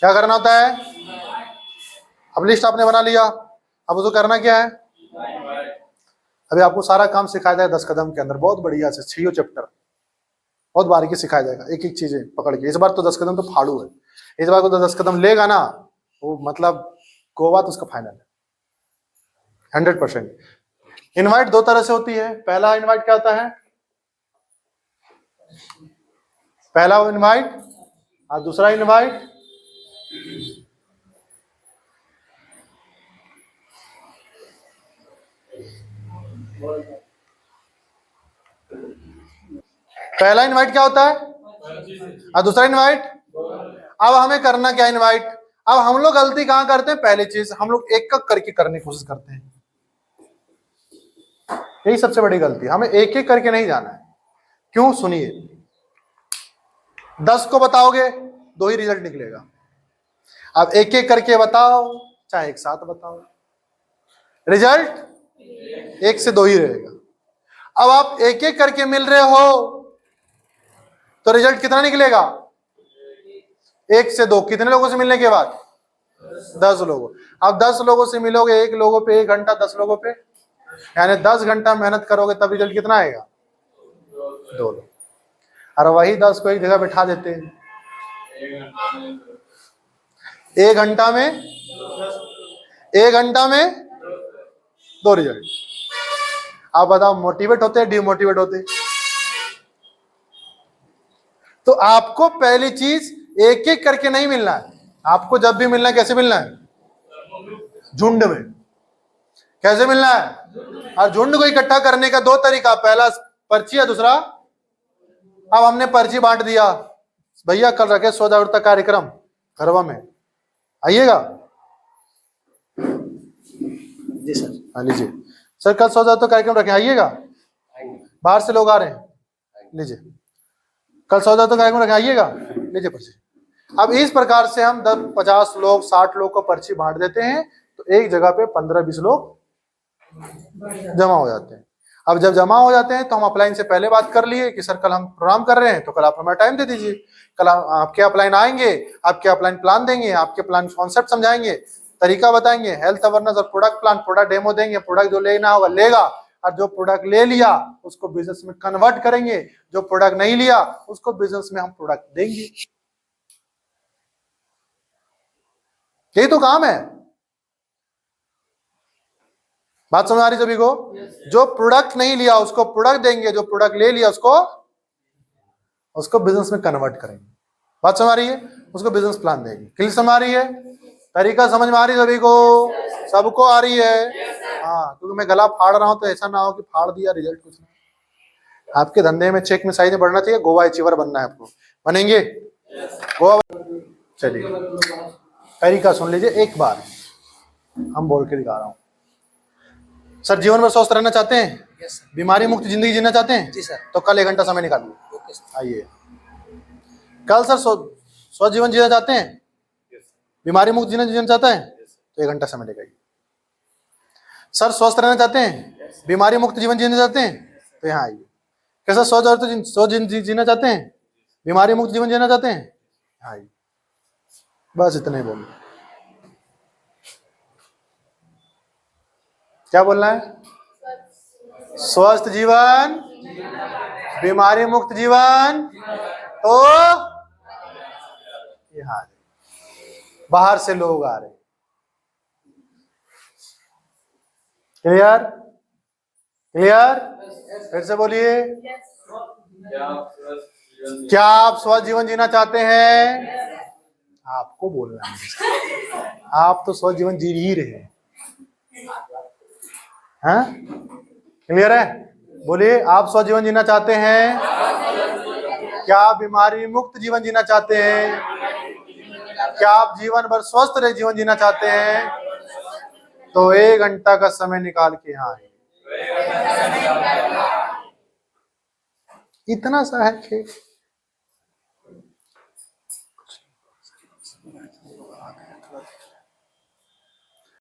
क्या करना होता है? अब लिस्ट आपने बना लिया, अब उसको करना क्या है? अभी आपको सारा काम सिखाया जाएगा 10 कदम के अंदर, बहुत बढ़िया से 6 चैप्टर, बहुत बारीकी सिखाया जाएगा, एक एक चीजें पकड़ के। इस बार तो 10 कदम तो फाड़ू है, इस बार को तो 10 कदम लेगा ना वो मतलब गोवा तो उसका फाइनल है 100%। इनवाइट दो तरह से होती है। पहला इनवाइट क्या होता है? पहला इनवाइट और दूसरा इनवाइट। पहला इनवाइट क्या होता है और दूसरा इनवाइट। अब हमें करना क्या इनवाइट? अब हम लोग गलती कहां करते हैं? पहली चीज हम लोग एक एक करके करने की कोशिश करते हैं, यही सबसे बड़ी गलती। हमें एक एक करके नहीं जाना है। क्यों? सुनिए, 10 को बताओगे 2 ही रिजल्ट निकलेगा। अब एक एक करके बताओ चाहे एक साथ बताओ, रिजल्ट 1 से 2 ही रहेगा। अब आप एक एक करके मिल रहे हो तो रिजल्ट कितना निकलेगा? 1 से 2। कितने लोगों से मिलने के बाद? 10 लोगों। अब 10 लोगों से मिलोगे, 1 लोगों पे 1 घंटा, 10 लोगों पे यानी 10 घंटा मेहनत करोगे तब रिजल्ट कितना आएगा? 2 लोग। और वही 10 को एक जगह बैठा देते हैं, 1 घंटा में 2 रिजल्ट। आप बताओ मोटिवेट होते हैं डिमोटिवेट होते हैं? तो आपको पहली चीज एक एक करके नहीं मिलना है, आपको जब भी मिलना है कैसे मिलना है? झुंड में। कैसे मिलना है? और झुंड को इकट्ठा करने का 2 तरीका, पहला पर्ची है, दूसरा अब हमने पर्ची बांट दिया, भैया कल रखे 100 जागरूकता कार्यक्रम घरवा में, आइएगा। जी सर। हाँ लीजिए सर, कल 100 जागरूकता कार्यक्रम रखे, आइएगा। बाहर से लोग आ रहे हैं, लीजिए कल 100 जागरूकता कार्यक्रम रखे, आइएगा, लीजिए पर्ची। अब इस प्रकार से हम 50 लोग 60 लोग को पर्ची बांट देते हैं तो एक जगह पे 15-20 लोग जमा हो जाते हैं। अब जब जमा हो जाते हैं तो हम अपलाइन से पहले बात कर लिए कि सर कल हम प्रोग्राम कर रहे हैं तो कल आप हमें टाइम दे दीजिए, कल आपके अपलाइन आएंगे, आपके अपलाइन प्लान देंगे, आपके प्लान कॉन्सेप्ट समझाएंगे, तरीका बताएंगे, हेल्थ अवेयरनेस और प्रोडक्ट प्लान, प्रोडक्ट डेमो देंगे, प्रोडक्ट जो लेना होगा लेगा, और जो प्रोडक्ट ले लिया उसको बिजनेस में कन्वर्ट करेंगे, जो प्रोडक्ट नहीं लिया उसको बिजनेस में हम प्रोडक्ट देंगे। यही तो काम है। बात समझ आ रही सभी को? जो प्रोडक्ट नहीं लिया उसको प्रोडक्ट देंगे, जो प्रोडक्ट ले लिया उसको बिजनेस में कन्वर्ट करेंगे। बात समझ आ रही है? उसको बिजनेस प्लान देंगे। क्लियर समझ आ रही है? तरीका समझ में आ रही है सभी को? सबको आ रही है? हाँ, क्योंकि मैं गला फाड़ रहा हूं तो ऐसा ना हो कि फाड़ दिया रिजल्ट कुछ नहीं। आपके धंधे में चेक में साइज में बढ़ना चाहिए, गोवा अचीवर बनना है आपको। बनेंगे गोवा? चलिए तरीका सुन लीजिए एक बार, हम बोल के दिखा रहा हूँ। सर जीवन में स्वस्थ रहना चाहते हैं? yes, बीमारी मुक्त जिंदगी जीना चाहते हैं? जी सर। तो कल 1 घंटा समय निकालिए, आइए। कल सर स्वस्थ जीवन जीना चाहते हैं? yes. बीमारी मुक्त जीना जीना चाहते हैं? yes, तो 1 घंटा समय लगाइए। सर स्वस्थ रहना चाहते हैं? yes, बीमारी मुक्त जीवन जीना चाहते हैं? yes, तो यहाँ आइए। कैसा स्वस्थ जीना चाहते हैं? बीमारी मुक्त जीवन जीना चाहते हैं? आइए, बस इतना ही बोलना। क्या बोलना है? स्वस्थ जीवन, बीमारी मुक्त जीवन, तो यहाँ बाहर से लोग आ रहे। क्लियर? क्लियर? फिर से बोलिए। क्या आप स्वस्थ जीवन जीना चाहते हैं? आपको बोलना है, आप तो स्वस्थ जीवन जी ही रहे हैं। हाँ? क्लियर है? बोलिए, आप स्वस्थ जीवन जीना चाहते हैं? क्या आप बीमारी मुक्त जीवन जीना चाहते हैं? क्या आप जीवन भर स्वस्थ रहे जीवन जीना चाहते हैं? तो 1 घंटा का समय निकाल के यहाँ आए। इतना सा है कि